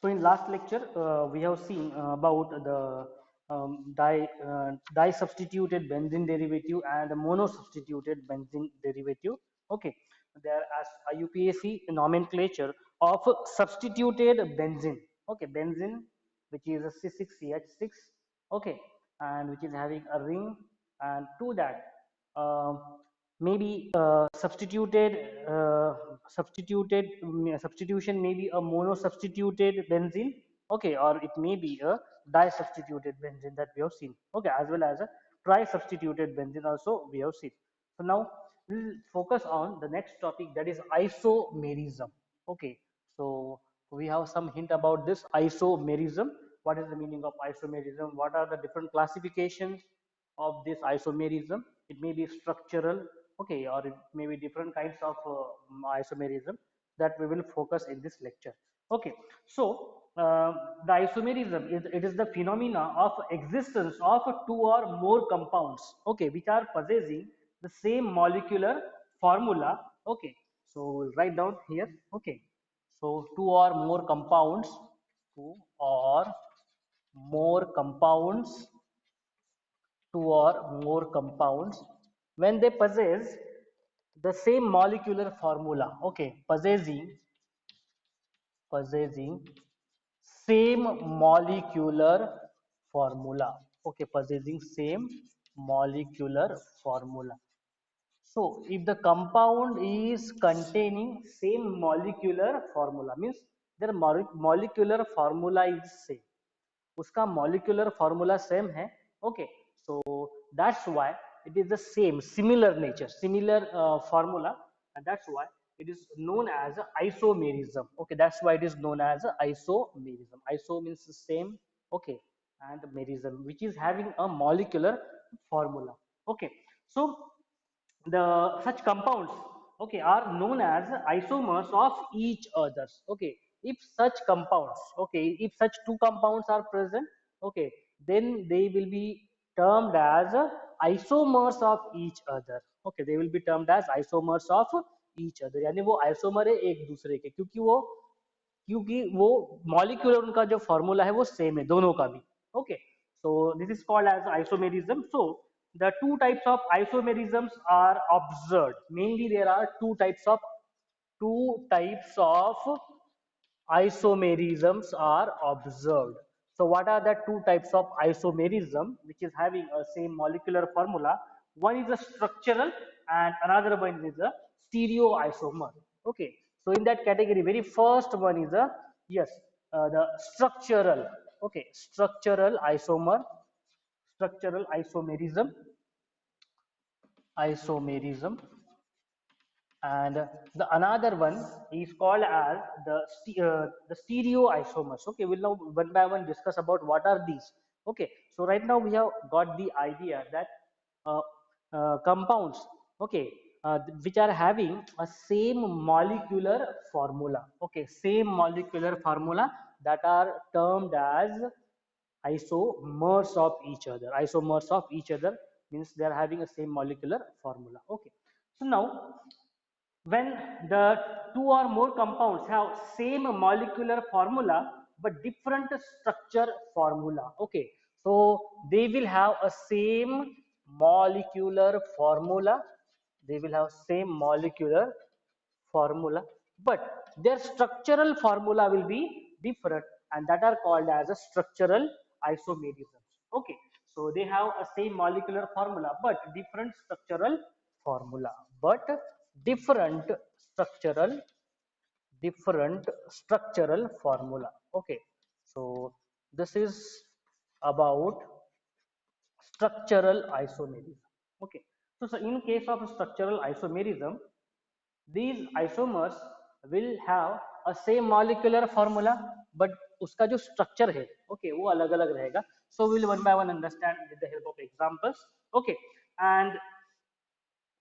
So in last lecture, we have seen about the di-substituted benzene derivative and the mono-substituted benzene derivative. Okay, there as IUPAC nomenclature of substituted benzene. Okay, benzene, which is a C6CH6. Okay, and which is having a ring, and to that maybe substitution may be a mono substituted benzene, okay, or it may be a di substituted benzene that we have seen, okay, as well as a tri substituted benzene also we have seen. So now we'll focus on the next topic, that is isomerism. Okay, so we have some hint about this isomerism. What is the meaning of isomerism? What are the different classifications of this isomerism? It may be structural, okay, or it may be different kinds of isomerism that we will focus in this lecture. Okay, so the isomerism is, it is the phenomena of existence of two or more compounds, okay, which are possessing the same molecular formula. Okay, so we'll write down here. Okay, so two or more compounds, when they possess the same molecular formula. Okay, possessing same molecular formula. Okay, possessing same molecular formula. So if the compound is containing same molecular formula, means their molecular formula is same, उसका molecular formula same है. Okay, so that's why it is the same similar nature, similar formula, and that's why it is known as a isomerism. Okay, that's why it is known as a isomerism. Iso means the same, okay, and merism, which is having a molecular formula. Okay, so the such compounds, okay, are known as isomers of each others. Okay, if such compounds, okay, if such two compounds are present, okay, then they will be termed as isomers of each other. Okay, they will be termed as isomers of each other, यानी वो isomer है एक दूसरे के, क्योंकि वो molecular उनका जो फॉर्मूला है वो सेम है दोनों का भी. Okay, so this is called as isomerism. So the two types of isomerisms are observed. Mainly there are two types of isomerisms are observed. So what are the two types of isomerism which is having a same molecular formula? One is a structural and another one is a stereoisomer. Okay, so in that category, very first one is a, yes, the structural. Okay, structural isomerism, and the another one is called as the stereoisomers. Okay, we'll now one by one discuss about what are these. Okay, so right now we have got the idea that uh, compounds, okay, which are having a same molecular formula. Okay, same molecular formula, that are termed as isomers of each other means they are having a same molecular formula. Okay, so now when the two or more compounds have same molecular formula but different structure formula, okay, so they will have a same molecular formula, they will have same molecular formula, but their structural formula will be different, and that are called as a structural isomerisms. Okay, so they have a same molecular formula but but different structural different structural formula. Okay, so this is about structural isomerism. Okay, so in case of structural isomerism, these isomers will have a same molecular formula but उसका जो structure है, okay, वो अलग अलग रहेगा. So we'll one by one understand with the help of examples. Okay, and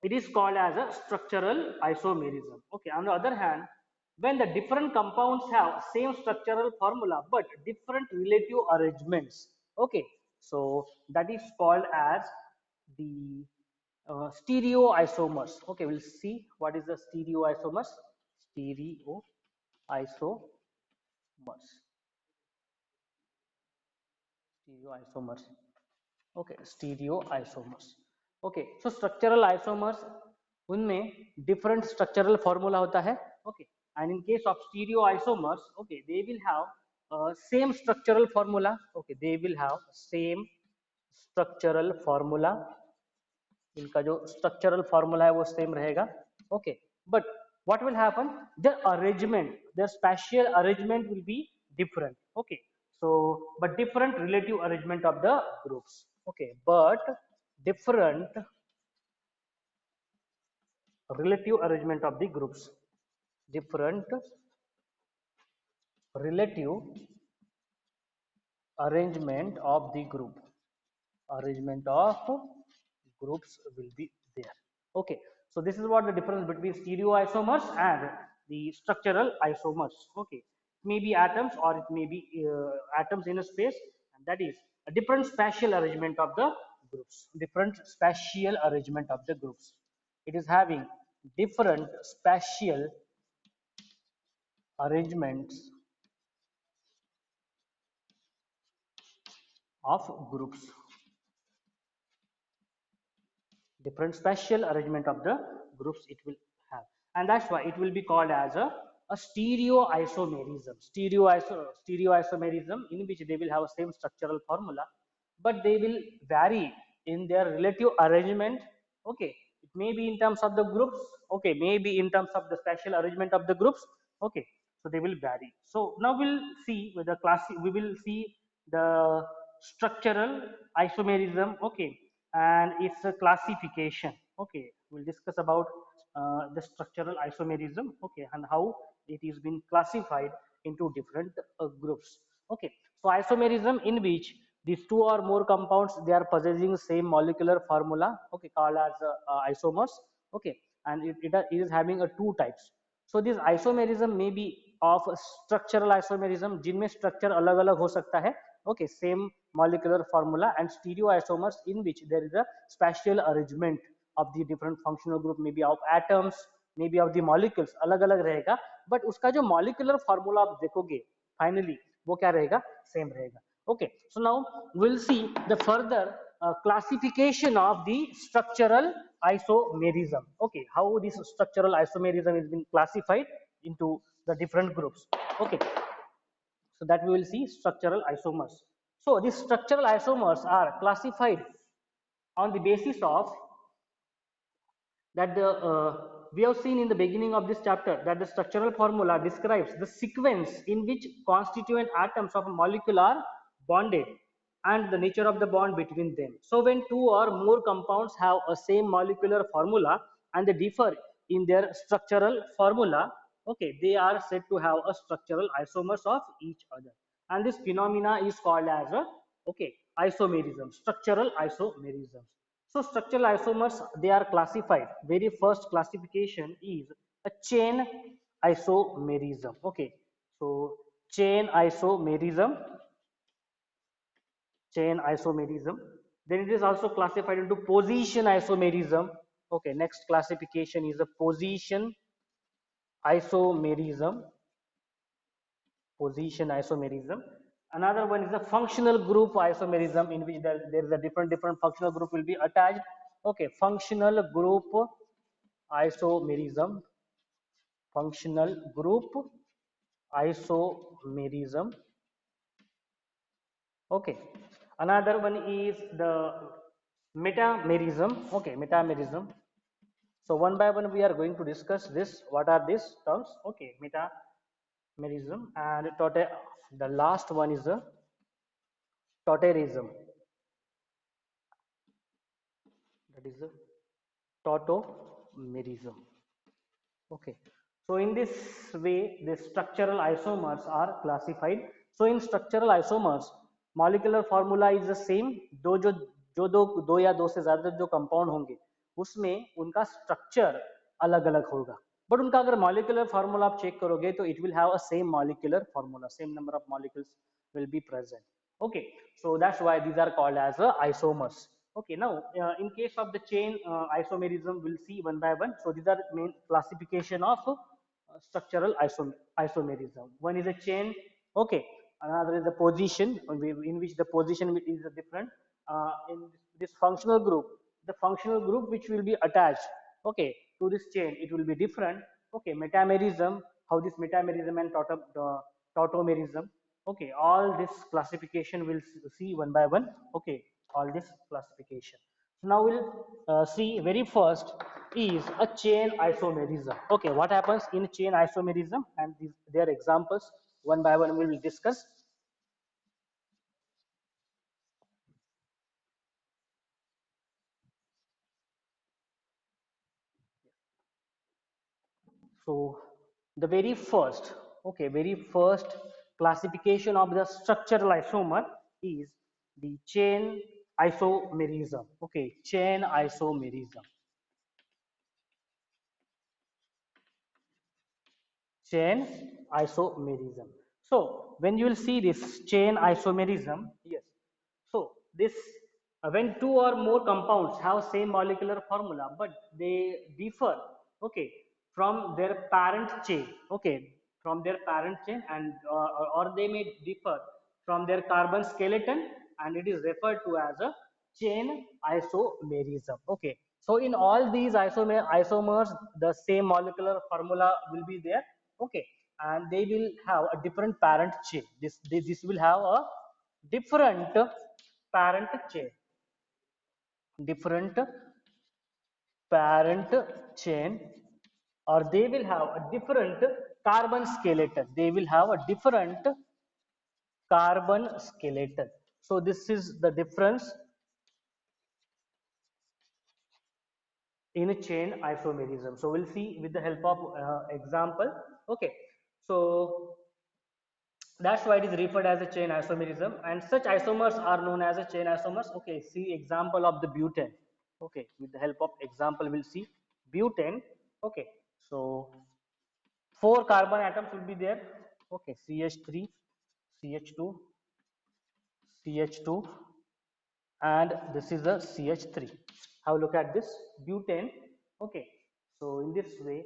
it is called as a structural isomerism. Okay, on the other hand, when the different compounds have same structural formula but different relative arrangements, okay, so that is called as the stereoisomers. Okay, we'll see what is the stereoisomers. Stereoisomers. stereoisomers. Okay, stereoisomers. Okay, so structural isomers, उनमें different structural formula होता है. Okay, and in case of stereoisomers, okay, they will have same structural formula. Okay, they will have same structural formula. इनका जो structural formula है वो same रहेगा. Okay, but what will happen? Their arrangement, their spatial arrangement will be different. Okay, so but different relative arrangement of the groups. Okay, but different relative arrangement of the groups. Different relative arrangement of the group. Arrangement of groups will be there. Okay, so this is what the difference between stereoisomers and the structural isomers. Okay, it may be atoms or it may be atoms in a space, and that is a different spatial arrangement of the groups. Different spatial arrangement of the groups. It is having different spatial arrangements of groups. Different spatial arrangement of the groups it will have, and that's why it will be called as a stereoisomerism, in which they will have the same structural formula, but they will vary in their relative arrangement. Okay, it may be in terms of the groups, okay, maybe in terms of the spatial arrangement of the groups. Okay, so they will vary. So now we'll see with the class, we will see the structural isomerism. Okay, and its a classification. Okay, we'll discuss about the structural isomerism. Okay, and how it is been classified into different groups. Okay, so isomerism, in which these two or more compounds, they are possessing same molecular formula. Okay, called as isomers. Okay, and it is having a two types. So this isomerism may be of structural isomerism, जिनमें structure अलग अलग हो सकता है. Okay, same molecular formula, and stereoisomers, in which there is a spatial arrangement of the different functional group, maybe of atoms, maybe of the molecules, अलग अलग रहेगा, but उसका जो molecular formula आप देखोगे finally वो क्या रहेगा, same रहेगा. Okay, so now we'll see the further classification of the structural isomerism. Okay, how this structural isomerism is been classified into the different groups. Okay, so that we will see structural isomers. So these structural isomers are classified on the basis of that the we have seen in the beginning of this chapter that the structural formula describes the sequence in which constituent atoms of a molecule are bonded and the nature of the bond between them. So when two or more compounds have a same molecular formula and they differ in their structural formula, okay, they are said to have a structural isomers of each other, and this phenomena is called as a, okay, isomerism, structural isomerism. So structural isomers, they are classified. Very first classification is a chain isomerism. Okay, so chain isomerism, chain isomerism. Then it is also classified into position isomerism. Okay, next classification is a position isomerism. Position isomerism. Another one is a functional group isomerism, in which there is a different functional group will be attached. Okay, functional group isomerism, functional group isomerism. Okay, another one is the metamerism. Okay, metamerism. So one by one we are going to discuss this. What are these terms? Okay, metamerism, and the last one is the tautomerism. That is the tautomerism. Okay, so in this way the structural isomers are classified. So in structural isomers molecular formula is the same. दो या दो से ज्यादा जो compound होंगे उसमें उनका structure अलग अलग होगा, बट उनका अगर मॉलिक्यूलर फार्मूला आप चेक करोगे तो it will have a same molecular formula, same number of molecules will be present. Okay, so that's why these are called as isomers. Okay, now in case of the chain isomerism, we'll see one by one. So these are main classification of structural isomerism. One is a chain. Okay, another is the position in which the position is different. In this functional group, the functional group which will be attached, okay, to this chain, it will be different. Okay, metamerism, how this metamerism and tautomerism, okay, all this classification we'll see one by one. Okay, all this classification. So now we'll see very first is a chain isomerism. Okay, what happens in chain isomerism, and their examples one by one we will discuss. So the very first, okay, very first classification of the structural isomer is the chain isomerism. Okay, chain isomerism. Chain isomerism. So when you will see this chain isomerism, yes. So this when two or more compounds have same molecular formula, but they differ, okay, from their parent chain, okay, from their parent chain, and or they may differ from their carbon skeleton, and it is referred to as a chain isomerism. Okay, so in all these isomers, the same molecular formula will be there. Okay, and they will have a different parent chain. This will have a different parent chain, different parent chain, or they will have a different carbon skeleton. They will have a different carbon skeleton. So this is the difference in a chain isomerism. So we'll see with the help of example. Okay, so that's why it is referred as a chain isomerism, and such isomers are known as a chain isomers. Okay, see example of the butane. Okay, with the help of example, we'll see butane. Okay, so four carbon atoms will be there. Okay, CH3, CH2, CH2, and this is the CH3. Have a look at this butane. Okay, so in this way,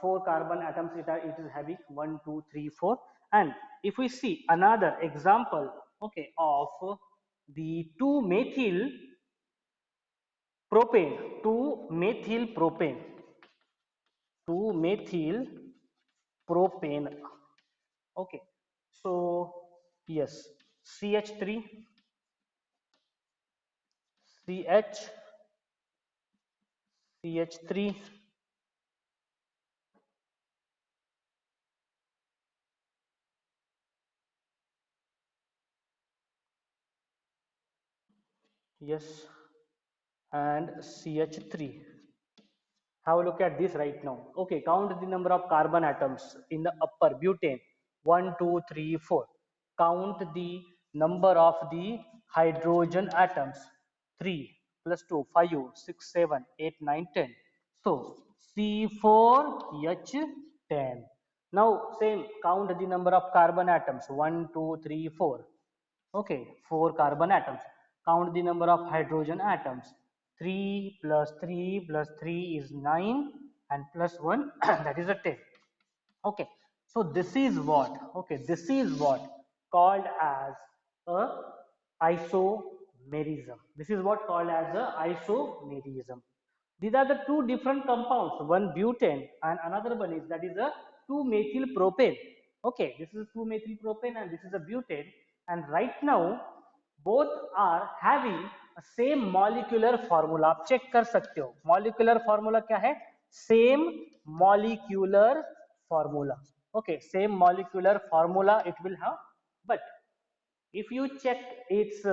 four carbon atoms it is having 1, 2, 3, 4. And if we see another example, okay, of the 2-methyl propane, 2-methyl propane, 2-methyl propane. Okay, so yes, CH3, CH, CH3. Yes, and CH3. Have a look at this right now. Okay, count the number of carbon atoms in the upper butane. 1, 2, 3, 4. Count the number of the hydrogen atoms. 3 plus 2, 5, 6, 7, 8, 9, 10. So C4H10. Now same, count the number of carbon atoms. 1, 2, 3, 4. Okay, 4 carbon atoms. Count the number of hydrogen atoms. 3 plus 3 plus 3 is 9, and plus 1 that is a 10. Okay, so this is what, okay, this is what called as a isomerism. This is what called as a isomerism. These are the two different compounds, one butane and another one is that is a 2-methyl propane. Okay, this is 2-methyl propane and this is a butane, and right now both are having a same molecular formula. आप check कर सकते हो molecular formula क्या है, same molecular formula. Okay, same molecular formula it will have, but if you check its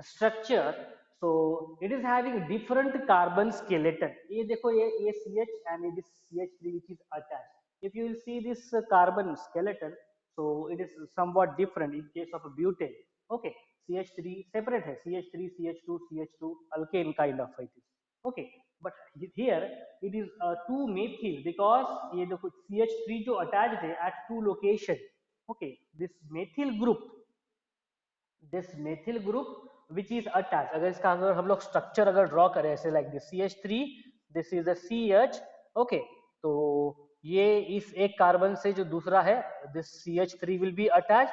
structure, so it is having different carbon skeleton. ये देखो ये CH and it is CH3 which is attached. If you will see this carbon skeleton, so it is somewhat different in case of a butane. Okay, CH3 separate है, CH3, CH2, CH2 alkane kind of it is. Okay, but here it is 2-methyl because ये देखो CH3 जो attached है at two location. Okay, this methyl group which is attached, अगर इसका अगर हम लोग स्ट्रक्चर अगर ड्रॉ करें ऐसे like this CH3, this is a CH. Okay, तो ये इस एक कार्बन से जो दूसरा है this CH3 will be attach,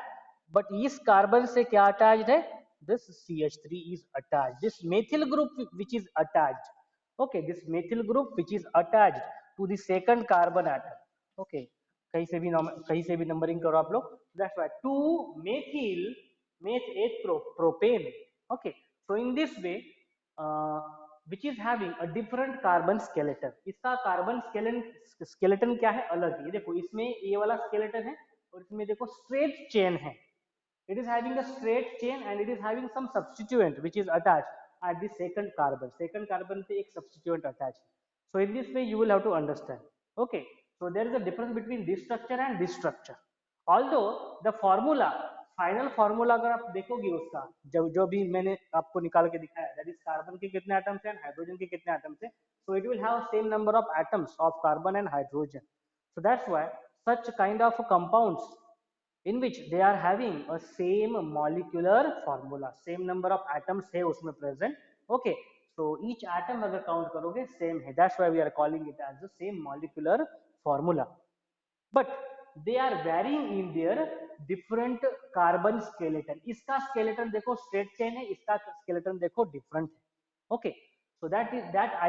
but इस कार्बन से क्या अटैच्ड है, this CH3 is attached, this methyl group which is attached, okay, this methyl group which is attached to the second carbon atom, okay, कहीं से भी numbering करो आप लोग, that's why 2 methyl meth 8 propane, okay, so in this way which is having a different carbon skeleton, इसका carbon skeleton क्या है, अलग है, देखो इसमें ये वाला स्केलेटन है और इसमें देखो स्ट्रेट चेन है, it is having a straight chain and it is having some substituent which is attached at the second carbon पे एक substituent attached, so in this way you will have to understand, okay, so there is a difference between this structure and this structure, although the formula, final formula अगर आप देखोगे उसका, जो भी मैंने आपको निकाल के दिखाया, दैट इज कार्बन के कितने एटम्स हैं, हाइड्रोजन के कितने एटम्स हैं, so it will have same number of atoms of carbon and hydrogen, so that's why such kind of compounds in which they are having a same molecular formula, same number of atoms है उसमें present, okay, so each atom अगर count करोगे same है, that's why we are calling it as the same molecular formula, but they are varying in their different carbon skeleton, इसका skeleton देखो straight chain है, इसका skeleton देखो different है, okay, so that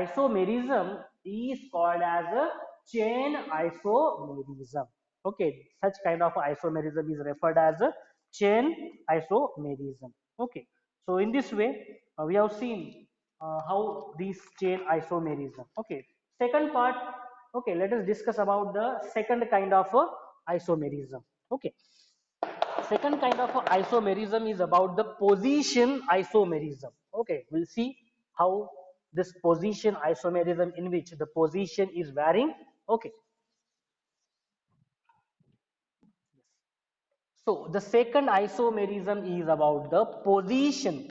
isomerism is called as a chain isomerism, okay, such kind of isomerism is referred as a chain isomerism, okay, so in this way we have seen how this chain isomerism, okay, second part, okay, let us discuss about the second kind of isomerism, okay, second kind of isomerism is about the position isomerism, okay, we'll see how this position isomerism in which the position is varying, okay, so the second isomerism is about the position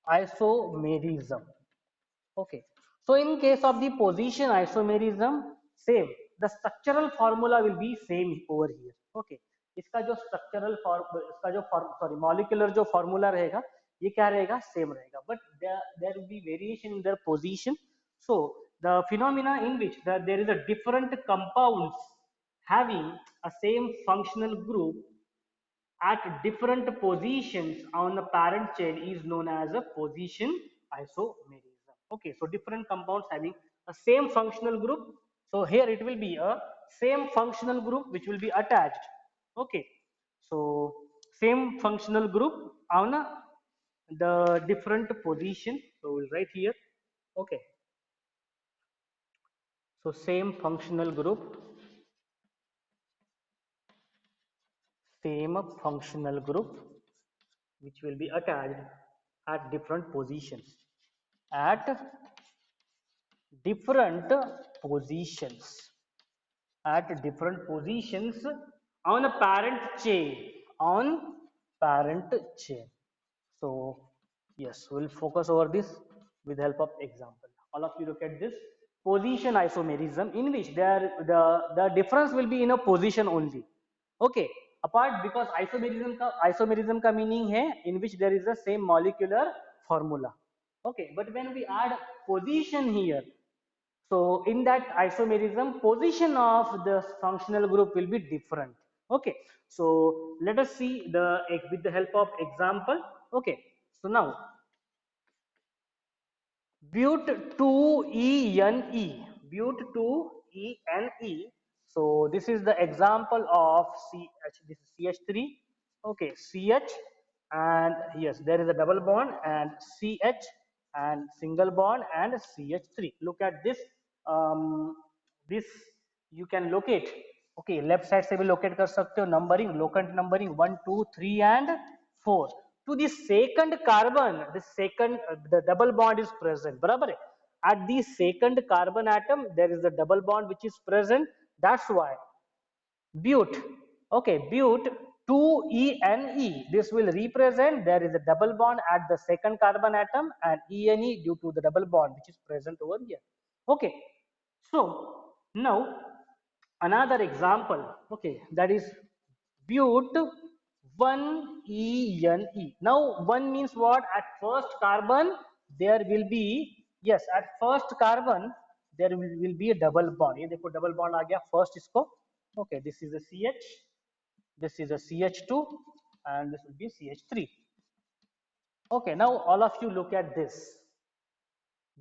isomerism, okay, so in case of the position isomerism, same, the structural formula will be same over here, okay, इसका जो structural form, इसका जो sorry molecular जो formula रहेगा ये क्या रहेगा, same रहेगा, but there will be variation in their position, so the phenomena in which there is a different compounds having a same functional group at different positions on the parent chain is known as a position isomerism, okay, so different compounds having a same functional group, so here it will be a same functional group which will be attached, okay, so same functional group on the different position, so we'll write here, okay, so same functional group, same functional group which will be attached at different positions, at different positions, at different positions on a parent chain, on parent chain, so yes, we'll focus over this with the help of example, all of you look at this position isomerism in which the difference will be in a position only, okay, apart because isomerism का meaning है in which there is the same molecular formula, okay, but when we add position here, so in that isomerism position of the functional group will be different, okay, so let us see the with the help of example, okay, so now but 2ene, but 2ene, so this is the example of CH, this is CH3, okay, CH, and yes, there is a double bond and CH and single bond and CH3, look at this, this you can locate, okay, left side से भी locate कर सकते हो, numbering, locant numbering 1 2 3 and 4, to the second carbon, the second the double bond is present, बराबर है, at the second carbon atom there is a double bond which is present, that's why but, okay, but 2ene, this will represent there is a double bond at the second carbon atom and ene due to the double bond which is present over here, okay, so now another example, okay, that is but 1ene, now 1 means what, at first carbon there will be, yes, at first carbon there will be a double bond, ये देखो double bond आ गया first इसको, Okay, this is a CH, this is a CH2, and this will be CH3. Okay, now all of you look at this.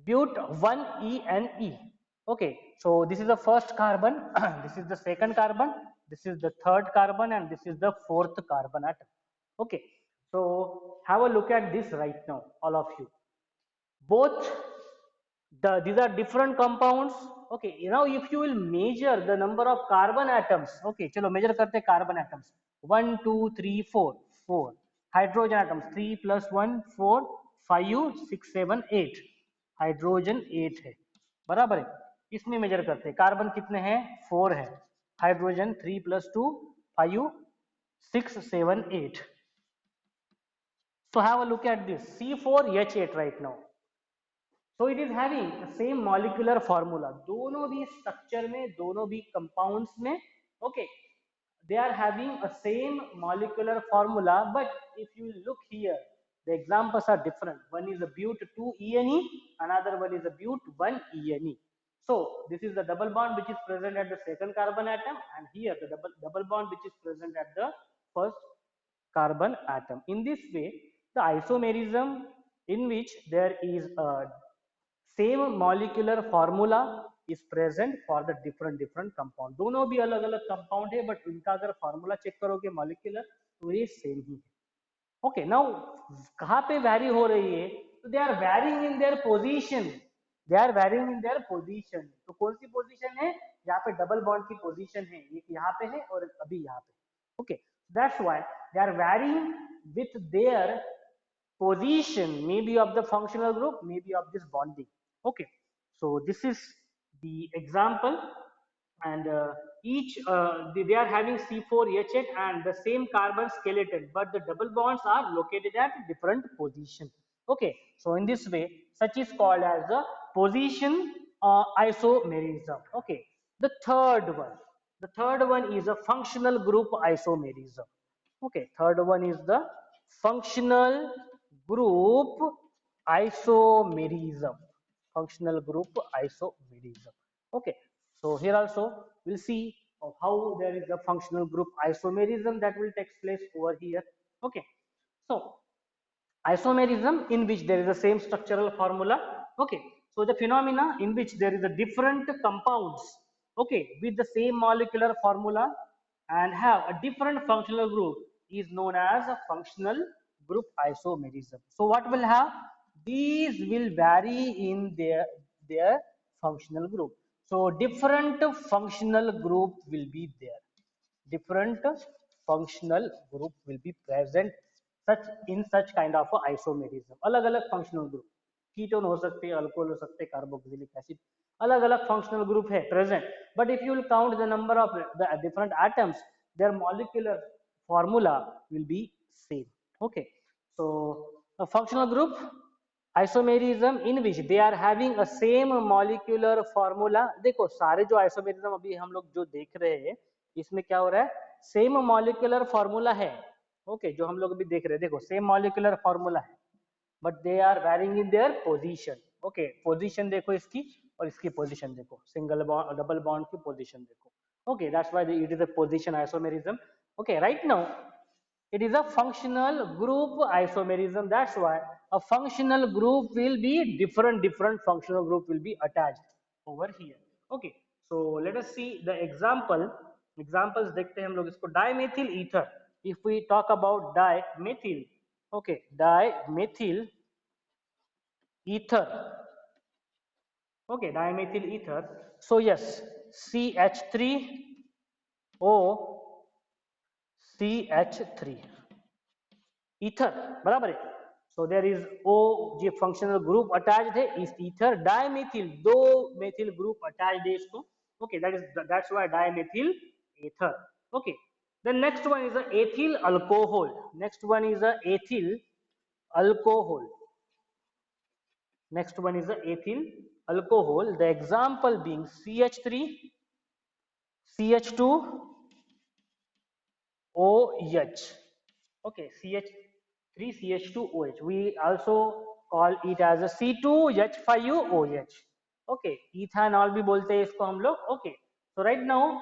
But 1E and E. Okay, so this is the first carbon, this is the second carbon, this is the third carbon, and this is the fourth carbon atom. Okay, so have a look at this right now, all of you. Both these are different compounds. Okay, now if you will measure the number of carbon atoms, okay, chalo measure karte carbon atoms. 1 2 3 4 4 hydrogen atoms 3 plus 1 4 5 6 7 8 hydrogen 8 है बराबर है इसमें major करते हैं carbon कितने हैं 4 है hydrogen 3 plus 2 5 6 7 8 so have a look at this C4H8 right now. So it is having the same molecular formula. दोनों भी structure में, दोनों भी compounds में, okay, they are having a same molecular formula. But if you look here, the examples are different. One is a but 2-ene, another one is a but 1-ene. So this is the double bond which is present at the second carbon atom, and here the double bond which is present at the first carbon atom. In this way, the isomerism in which there is a same molecular formula is present for the different compound. दोनों भी अलग अलग compound है but इनका अगर formula check करोगे molecular तो ये same ही है. Okay, now कहाँ पे vary हो रही है तो they are varying in their position. They are varying in their position. तो कौन सी position है यहाँ पे double bond की position है एक यहाँ पे है और अभी यहाँ पे. Okay, that's why they are varying with their position, maybe of the functional group, maybe of this bonding. Okay, so this is the example, and each they are having C4H8 and the same carbon skeleton, but the double bonds are located at different position. Okay, so in this way, such is called as the position isomerism. Okay, the third one is a functional group isomerism. Okay, third one is the functional group isomerism. Functional group isomerism. Okay, so here also we'll see of how there is a functional group isomerism that will take place over here. Okay, so isomerism in which there is the same structural formula. Okay, so the phenomena in which there is a different compounds, okay, with the same molecular formula and have a different functional group is known as a functional group isomerism. So what will have? These will vary in their functional group. So different functional group will be there. Different functional group will be present such in such kind of a isomerism. अलग अलग functional group ketone हो सकते हैं alcohol हो सकते हैं carboxylic acid अलग अलग functional group है present, but if you will count the number of the different atoms their molecular formula will be same. Okay, so a functional group isomerism in which they are having a same molecular formula. देखो सारे जो isomerism अभी हम लोग जो देख रहे हैं इसमें क्या हो रहा है सेम मॉलिक्यूलर फॉर्मूला है. ओके जो हम लोग अभी देख रहे हैं देखो सेम मॉलिक्यूलर फॉर्मूला है but they are varying in their position. Okay position देखो इसकी और इसकी पोजीशन देखो सिंगल बॉन्ड डबल बॉन्ड की पोजीशन देखो. Okay that's why it is a position isomerism. Okay right now it is a functional group isomerism. That's why a functional group will be different functional group will be attached over here. Okay, so let us see the examples देखते हैं हम लोग इसको dimethyl ether. If we talk about dimethyl, okay, dimethyl ether. Okay, dimethyl ether. So yes, CH3O CH3 ether बराबर है. So there is O जो functional group attached है is ether. Dimethyl दो methyl group attached है इसको. Okay, that's why dimethyl ether. Okay, the next one is a ethyl alcohol. Next one is a ethyl alcohol. Next one is a ethyl alcohol. The example being CH3 CH2 OH. Okay, CH3CH2OH. We also call it as a C2H5OH. Okay, ethanol भी बोलते हैं इसको हम लोग. Okay, So right now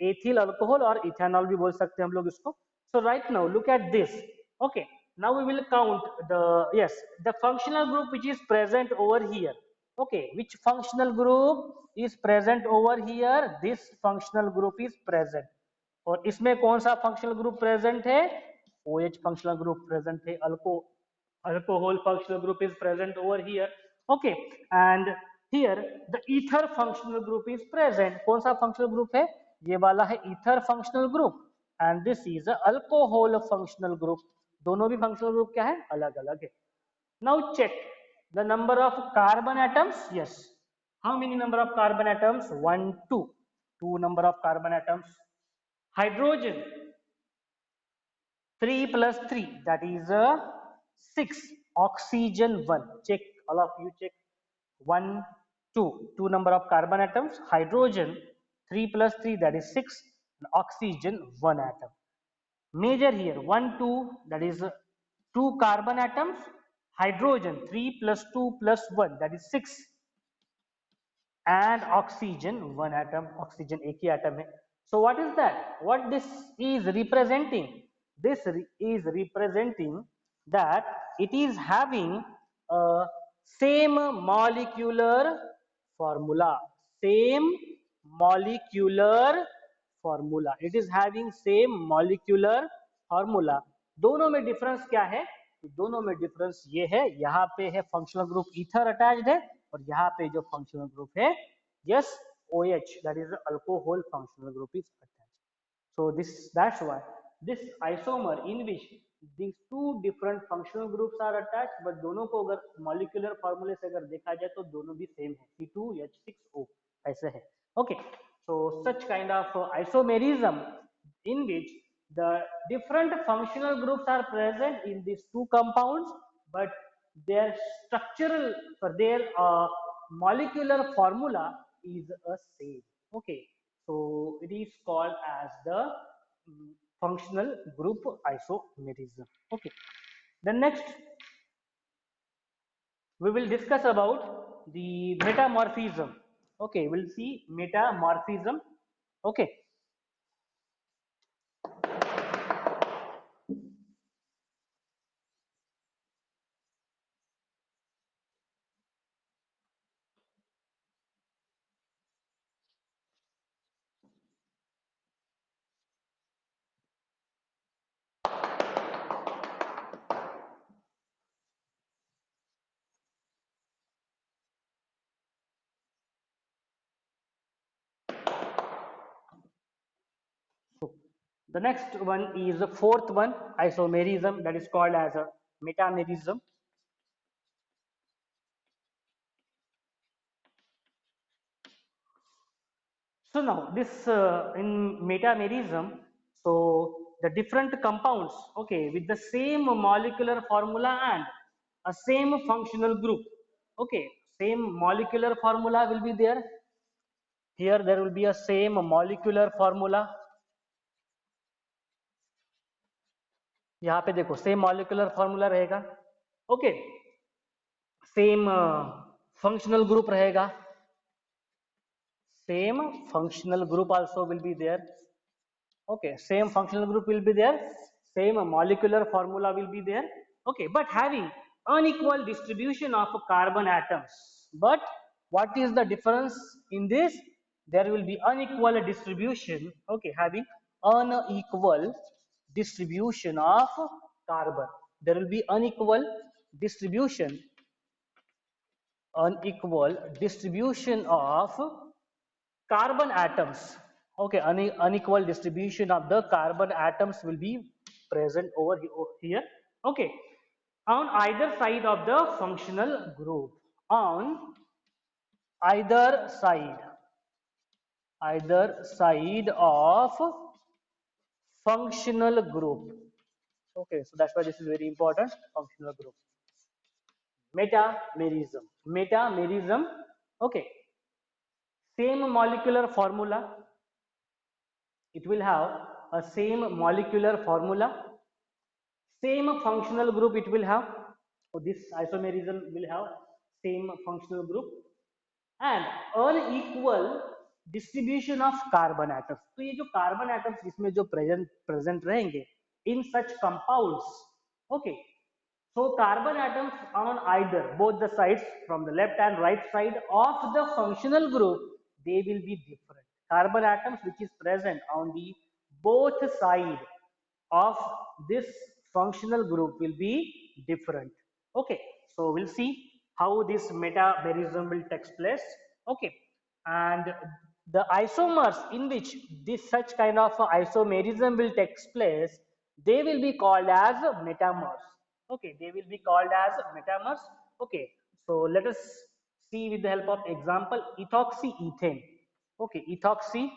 ethyl alcohol or ethanol भी बोल सकते हैं हम लोग इसको. So right now look at this. Okay, now we will count the, yes, the functional group which is present over here. Okay, which functional group is present over here? This functional group is present. और इसमें कौन सा functional group present है? OH functional group present है. Alcohol functional group is present over here. Okay, and here the ether functional group is present. कौन सा functional group है? ये वाला है ether functional group, and this is a alcohol functional group. दोनों भी functional group क्या है? अलग अलग है. Now check the number of carbon atoms. Yes, how many number of carbon atoms? 1 2. Two number of carbon atoms. Hydrogen 3 plus 3, that is 6. Oxygen 1. Check, all of you check. 1 2. Two number of carbon atoms. Hydrogen 3 plus 3, that is 6. And oxygen 1 atom. Measure here 1 2, that is 2 carbon atoms. Hydrogen 3 plus 2 plus 1, that is 6. And oxygen 1 atom. Oxygen एक ही atom है. So what is that? What this is representing? This is representing that it is having a same molecular formula. Same molecular formula. It is having same molecular formula. दोनों में difference क्या है? तो दोनों में difference ये है, यहाँ पे है फंक्शनल ग्रुप ईथर अटैच्ड है, और यहाँ पे जो फंक्शनल ग्रुप है, yes, OH, that is the alcohol functional group is attached. So that's why this isomer in which these two different functional groups are attached, but दोनों को अगर molecular formula से अगर देखा जाए तो दोनों भी सेम है, C2H6O ऐसे है. Okay, so such kind of isomerism in which the different functional groups are present in these two compounds, but their structural, for their molecular formula is a same. Okay, so it is called as the functional group isomerism. Okay, the next we will discuss about the metamorphism. Okay, we'll see metamorphism. Okay, so the next one is the fourth one, isomerism, that is called as a metamerism. So now this in metamerism, so the different compounds, okay, with the same molecular formula and a same functional group, okay, same molecular formula will be there. Here there will be a same molecular formula. यहाँ पे देखो same molecular formula रहेगा. Okay, same functional group रहेगा. Same functional group also will be there. Okay, same functional group will be there, same molecular formula will be there. Okay, but having unequal distribution of carbon atoms. But what is the difference in this? There will be unequal distribution. Okay, having unequal distribution of carbon. There will be unequal distribution of carbon atoms. Okay, unequal distribution of the carbon atoms will be present over here. Okay, on either side of the functional group. On either side of functional group. Okay, so that's why this is very important. Functional group. Metamerism. Okay, same molecular formula. It will have a same molecular formula, same functional group it will have. So this isomerism will have same functional group, and unequal distribution of carbon atoms. तो ये जो carbon atoms इसमें जो present रहेंगे in such compounds, okay. So carbon atoms on either both the sides from the left and right side of the functional group, they will be different. Carbon atoms which is present on the both side of this functional group will be different. Okay, so we'll see how this metamerism will take place. Okay, and the isomers in which this such kind of isomerism will take place, they will be called as metamers. Okay, they will be called as metamers. Okay, so let us see with the help of example ethoxyethane. Okay, ethoxyethane.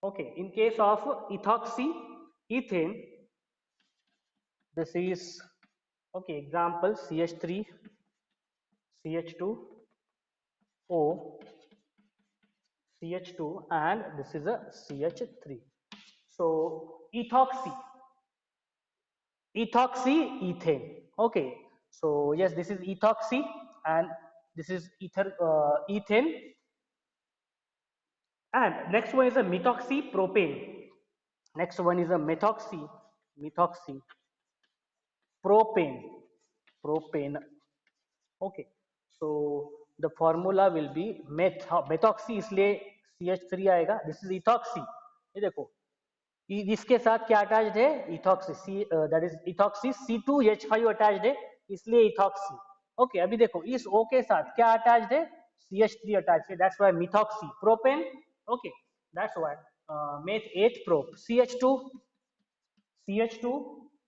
Okay, in case of ethoxyethane, this is okay. Example CH3, CH2O, CH2, and this is a CH3. So ethoxyethane. Okay, so yes, this is ethoxy and this is ethane. And next one is a methoxypropane. Next one is a methoxy propane propane. Okay, so the formula will be methoxy, इसलिए CH3 आएगा. This is ethoxy. ये देखो इसके साथ क्या attached है, ethoxy C, that is ethoxy C2H5 attached है, इसलिए इथॉक्सी. ओके, अभी देखो इस O के साथ क्या अटैच्ड है, CH3 अटैच्ड है, that's why methoxy propane. Okay, that's why meth 8 prop CH2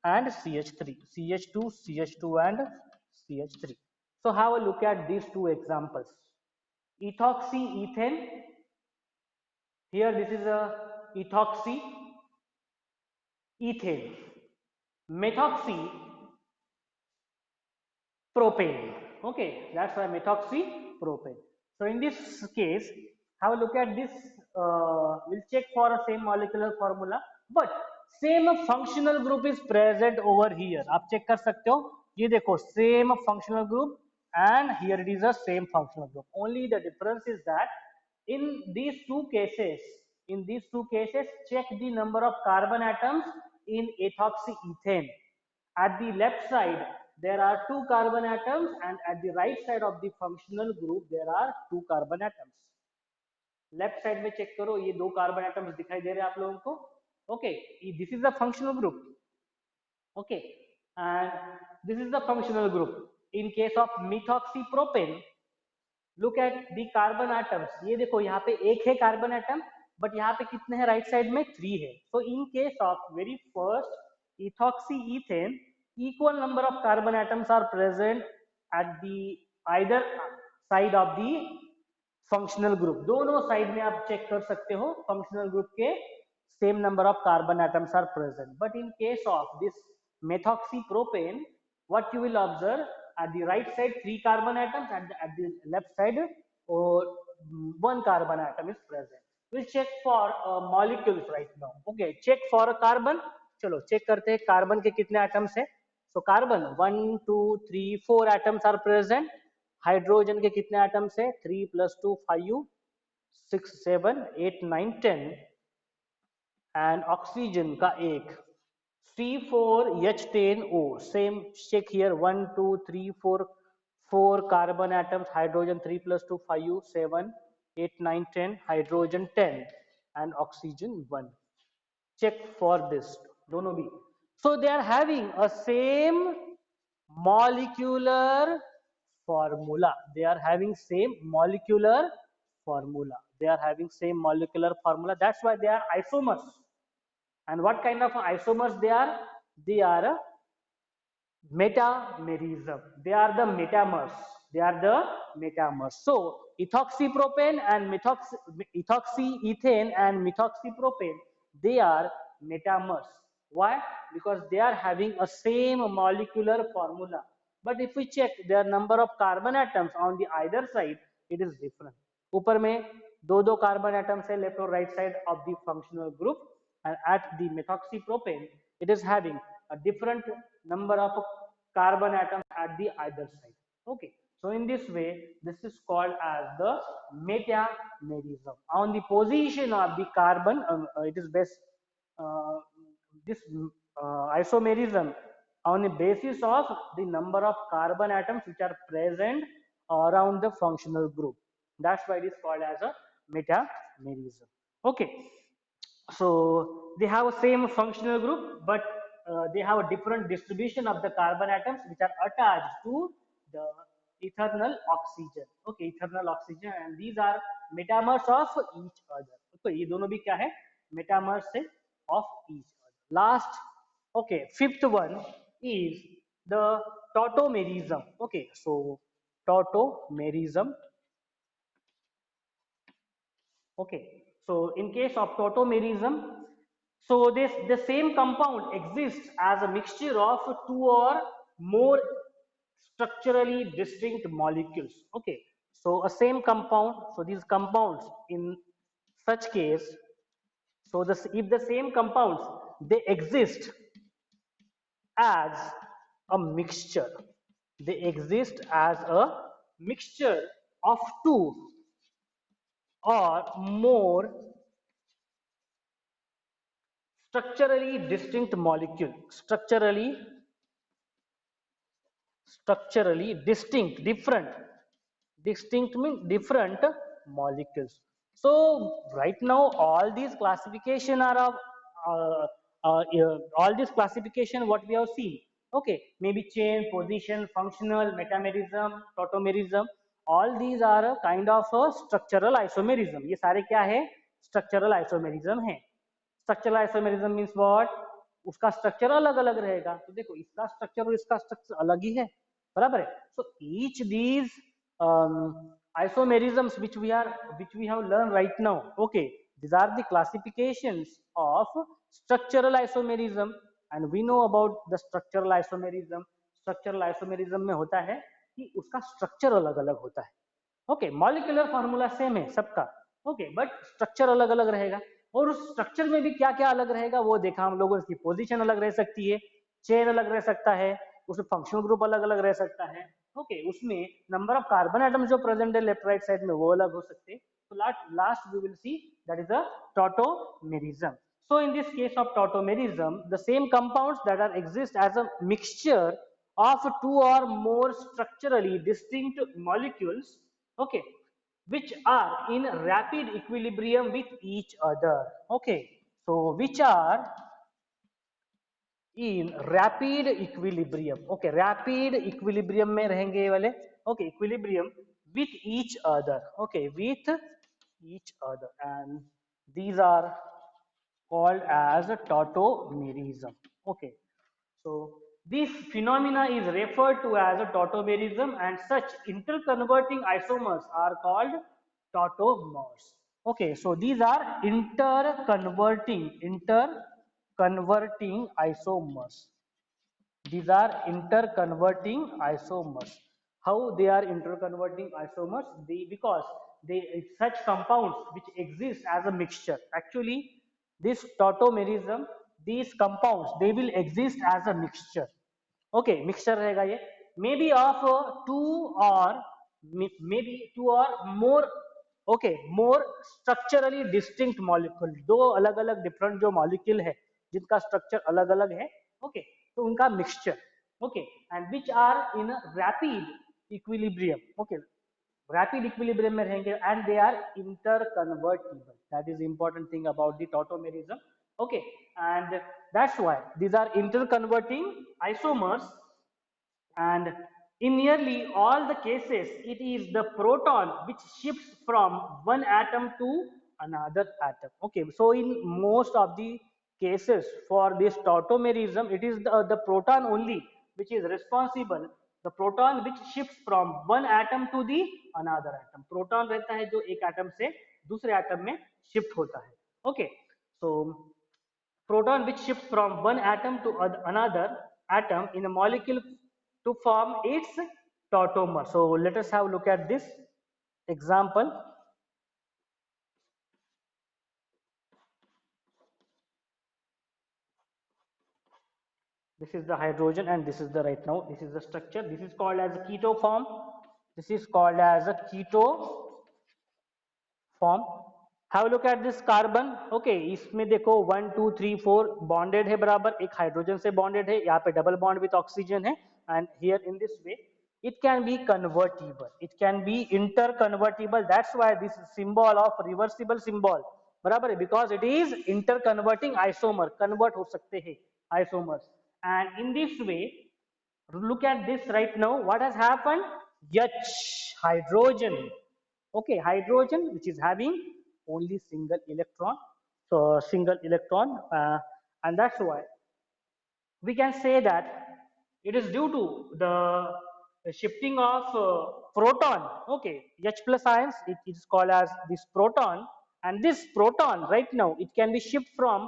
and CH3, CH2 and CH3. So have a look at these two examples. Ethoxyethane, here this is a ethoxyethane. Methoxypropane. Okay, that's why methoxypropane. So in this case, have a look at this. We'll check for a same molecular formula, but same functional group is present over here. आप check कर सकते हो. ये देखो same functional group and here it is a same functional group. Only the difference is that in these two cases, check the number of carbon atoms in ethoxyethane. At the left side, there are 2 carbon atoms, and at the right side of the functional group, there are 2 carbon atoms. Left side में check करो, ये 2 carbon atoms दिखाई दे रहे हैं आप लोगों को. Okay, this is the functional group. Okay, and this is the functional group. In case of methoxypropane, look at the carbon atoms. ये देखो यहाँ पे एक है कार्बन एटम, बट यहाँ पे कितने हैं, राइट साइड में 3 है. So in case of very first इथॉक्सीethane, equal number of carbon atoms are present at the either side of the functional group. दोनों साइड में आप चेक कर सकते हो, फंक्शनल ग्रुप के same number of carbon atoms are present. But in case of this methoxypropane, what you will observe, at the right side 3 carbon atoms, at the left side or 1 carbon atom is present. We'll check for molecules right now. Okay, check for a carbon. चलो check करते हैं carbon के कितने atoms है. So carbon 1 2 3 4 atoms are present. Hydrogen के कितने atoms है, 3 + 2 5 6 7 8 9 10. And oxygen का एक C4H10O. Same check here, 1 2 3 4 4 carbon atoms, hydrogen 3 + 2 5 7 8 9 10, hydrogen 10 and oxygen 1. Check for this, दोनों भी. So they are having a same molecular formula. They are having same molecular formula. They are having same molecular formula. That's why they are isomers. And what kind of isomers they are? They are a metamerism. They are the metamers. They are the metamers. So ethoxypropane and ethoxyethane and methoxypropane, they are metamers. Why? Because they are having a same molecular formula. But if we check their number of carbon atoms on the either side, it is different. ऊपर में दो carbon atoms है left और right side of the functional group, and at the methoxypropane it is having a different number of carbon atoms at the either side. Okay, So in this way, this is called as the metamerism. On the position of the carbon, it is best uh, this isomerism on the basis of the number of carbon atoms which are present around the functional group. That's why it is called as a metamerism. Okay, so they have a same functional group, but they have a different distribution of the carbon atoms which are attached to the eternal oxygen. Okay, eternal oxygen, and these are metamers of each other. तो ये दोनों भी क्या है? Metamers से of each other. Last, okay, fifth one is the tautomerism. Okay, so tautomerism. Okay, so in case of tautomerism, so this the same compound exists as a mixture of two or more structurally distinct molecules. Okay, so a same compound. So these compounds in such case, so this if the same compounds they exist as a mixture, they exist as a mixture of two or more structurally distinct molecule, structurally distinct, different, distinct means different molecules. So right now all these classification are of all this classification what we have seen. Okay, maybe chain, position, functional, metamerism, tautomerism, all these are a kind of a structural isomerism. ये सारे क्या है? Structural isomerism है. Structural isomerism means what? उसका structure अलग अलग रहेगा. तो देखो इसका स्ट्रक्चर और इसका स्ट्रक्चर अलग ही है, बराबर है. So each these isomerisms which we have learned right now, okay, these are the classifications of structural isomerism. And we know about the structural isomerism. structural isomerism में होता है कि उसका स्ट्रक्चर अलग अलग होता है. ओके, मॉलिक्यूलर फार्मूला सेम है सबका. ओके, बट स्ट्रक्चर अलग अलग रहेगा. और उस स्ट्रक्चर में भी क्या क्या अलग रहेगा वो देखा हम लोगों. इसकी पोजीशन अलग रह सकती है, चेन अलग रह सकता है, उसमें फंक्शनल ग्रुप अलग अलग रह सकता है. ओके, उसमें नंबर ऑफ कार्बन एटम जो प्रेजेंट है लेफ्ट राइट साइड में वो अलग हो सकते हैं. तो last we will see that is a tautomerism. So in this case of tautomerism, the same compounds that are exist as a mixture of two or more structurally distinct molecules, okay, which are in rapid equilibrium with each other. Okay, so which are in rapid equilibrium. Okay, rapid equilibrium में रहेंगे ये वाले. Okay, equilibrium with each other. Okay, with each other, and these are called as a tautomerism. Okay, so this phenomena is referred to as a tautomerism, and such interconverting isomers are called tautomers. Okay, so these are interconverting isomers. These are interconverting isomers. How they are interconverting isomers? Because they such compounds which exist as a mixture. Actually, this tautomerism, these compounds, they will exist as a mixture. Okay, mixture रहेगा ये. Maybe of maybe two or more. Okay, more structurally distinct molecule. दो अलग अलग different जो molecule है जिनका structure अलग अलग है. Okay, तो उनका mixture. Okay, and which are in a rapid equilibrium. Okay, rapid equilibrium में रहेंगे, and they are interconvertible. That is important thing about the tautomerism. Okay, and that's why these are interconverting isomers, and in nearly all the cases it is the proton which shifts from one atom to another atom. Okay, so in most of the cases for this tautomerism it is the proton only which is responsible. The proton which shifts from one atom to the another atom. proton रहता है जो एक atom से दूसरे atom में shift होता है. Okay, so proton which shifts from one atom to another atom in a molecule to form its tautomer. So let us have a look at this example. This is the hydrogen and this is the right now this is the structure. This is called as a keto form. This is called as a keto form. Have look at this carbon. Okay, इसमें देखो 1 2 3 4 bonded है बराबर, एक hydrogen से bonded है, यहाँ पे double bond with oxygen है. And here in this way it can be convertible, it can be interconvertible. That's why this symbol of reversible symbol बराबर है, because it is interconverting isomer, convert हो सकते हैं isomers. And in this way, look at this right now, what has happened, H hydrogen. Okay, hydrogen which is having only single electron, so single electron, and that's why we can say that it is due to the shifting of proton. Okay, H plus ions, it is called as this proton, and this proton right now it can be shifted from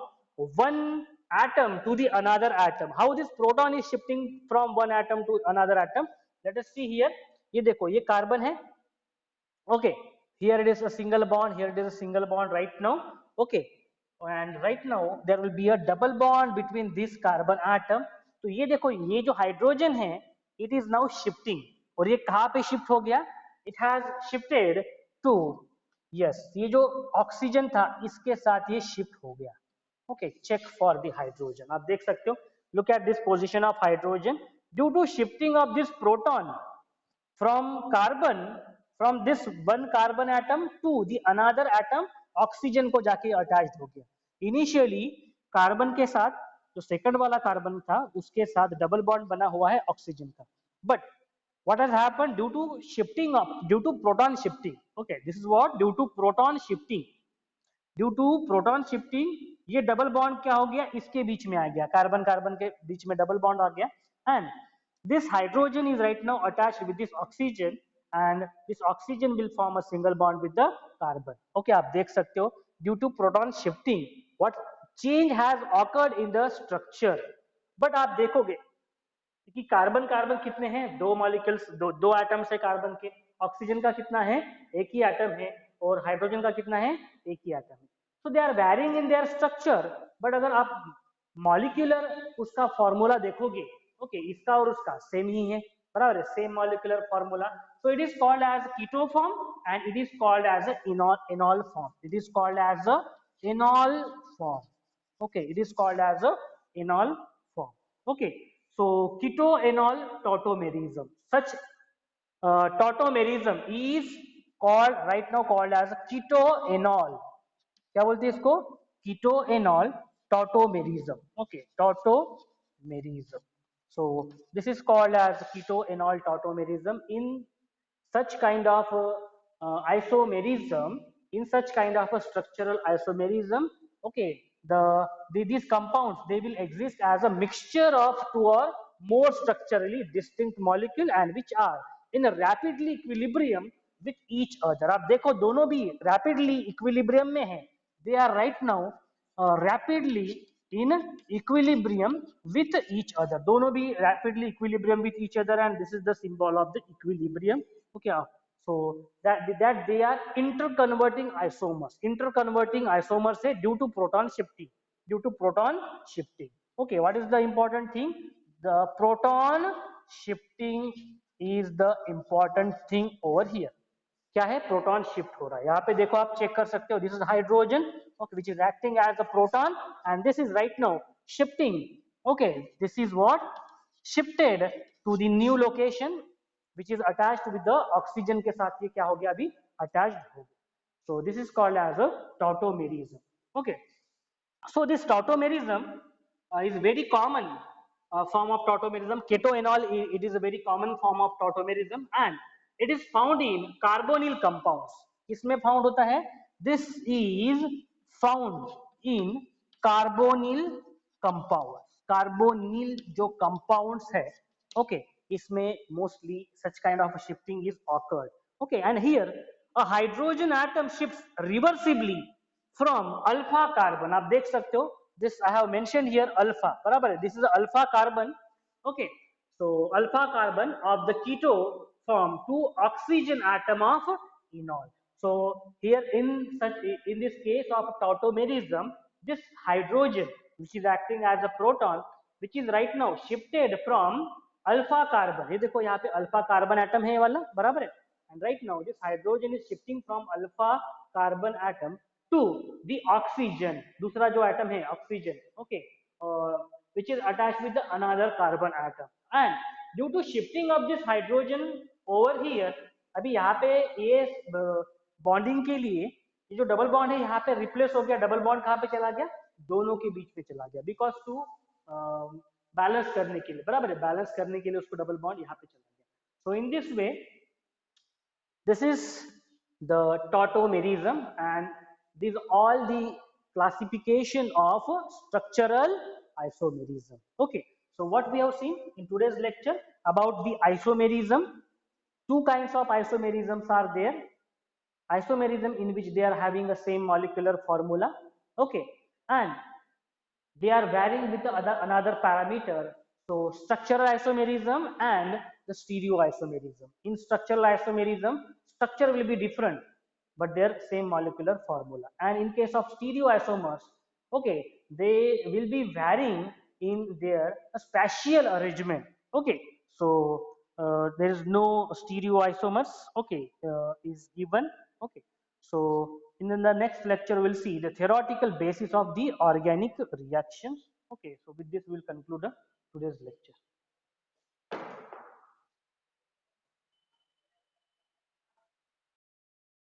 one atom to the another atom. How this proton is shifting from one atom to another atom, let us see here. ये देखो, ये carbon है. Okay, here it is a single bond, here it is a single bond right now. Okay, and right now there will be a double bond between this carbon atom. तो ये देखो, ये जो hydrogen है it is now shifting, और ये कहाँ पे शिफ्ट हो गया, it has shifted to, yes, ये जो ऑक्सीजन था इसके साथ ये शिफ्ट हो गया. Okay, check for the hydrogen, आप देख सकते हो. Look at this position of hydrogen due to shifting of this proton from carbon, from this one carbon atom to the another atom, oxygen को जाके अटैच्ड हो गया. इनिशियली कार्बन के साथ जो सेकंड वाला कार्बन था उसके साथ डबल बॉन्ड बना हुआ है ऑक्सीजन का, but what has happened due to shifting of, due to proton shifting. Okay, this is what, due to proton shifting, due to proton shifting ये डबल बॉन्ड क्या हो गया, इसके बीच में आ गया, कार्बन कार्बन के बीच में डबल बॉन्ड आ गया. And this hydrogen is right now attached with this oxygen, and this oxygen will form a single bond with the carbon. Okay, आप देख सकते हो, due to proton shifting what change has occurred in the structure. but आप देखोगे कि carbon carbon कितने हैं, दो मॉलिक्यूल्स, दो एटम्स है कार्बन के. ऑक्सीजन का कितना है, एक ही एटम है, और हाइड्रोजन का कितना है, एक ही एटम है. So they are varying in their structure, but अगर आप मॉलिक्यूलर उसका फॉर्मूला देखोगे, ओके, इसका और उसका सेम ही है बराबर है, same molecular formula. So it is called as keto form and it is called as a enol form. It is called as a enol form. Okay, it is called as a enol form. Okay, so ketoenol tautomerism, such tautomerism is called right now called as ketoenol. क्या बोलते हैं इसको, ketoenol tautomerism. Okay, tautomerism. So this is called as ketoenol tautomerism. In such kind of isomerism, in such kind of a structural isomerism, okay, these compounds they will exist as a mixture of two or more structurally distinct molecule, and which are in a rapidly equilibrium with each other. आप देखो दोनों भी rapidly equilibrium में है, they are right now rapidly in equilibrium with each other. दोनों भी rapidly equilibrium with each other, and this is the symbol of the equilibrium. Okay, so that they are interconverting isomers. Interconverting isomers say due to proton shifting, due to proton shifting. Okay, what is the important thing, the proton shifting is the important thing over here. क्या है, proton shift हो रहा है, यहाँ पे देखो आप check कर सकते हो, this is hydrogen, okay, which is acting as a proton, and this is right now shifting. Okay, this is what shifted to the new location which is attached with the oxygen के साथ, ये क्या हो गया, अभी attached हो गया. So this is called as a tautomerism. Okay, so this tautomerism is very common form of tautomerism. Ketoenol, it is a very common form of tautomerism, and it is found in carbonyl compounds. इसमें found होता है, this is found in carbonyl compounds. carbonyl जो compounds है, okay, इसमें mostly such kind of shifting is occurred. Okay, and here a hydrogen atom shifts reversibly from alpha carbon. आप देख सकते हो, this I have mentioned here alpha बराबर है, this is alpha carbon. Okay, so alpha carbon of the keto form to oxygen atom of enol. So here in this case of tautomerism, this hydrogen which is acting as a proton, which is right now shifted from alpha carbon, ये देखो यहाँ पे alpha carbon atom है ये वाला बराबर है, And right now this hydrogen is shifting from alpha carbon atom to the oxygen, दूसरा जो atom है oxygen, okay, which is attached with the another carbon atom. And due to shifting of this hydrogen over here, अभी यहाँ पे ये bonding के लिए ये जो डबल बॉन्ड है यहाँ पे रिप्लेस हो गया, डबल बॉन्ड कहाँ पे चला गया, दोनों के बीच में चला गया, बिकॉज टू बैलेंस करने के लिए, बराबर है, बैलेंस करने के लिए उसको डबल बॉन्ड यहाँ पे चला गया. So in this way this is the tautomerism, and these all the classification of structural isomerism. Okay, so what we have seen in today's lecture about the isomerism, two kinds of isomerisms are there. Isomerism in which they are having the same molecular formula, okay, and they are varying with the another parameter. So structural isomerism and the stereoisomerism. In structural isomerism, structure will be different, but their same molecular formula. And in case of stereoisomers, okay, they will be varying in their spatial arrangement. Okay, so there is no stereoisomers. Okay, is given. Okay, so in the next lecture, we'll see the theoretical basis of the organic reactions. Okay, so with this, we'll conclude today's lecture.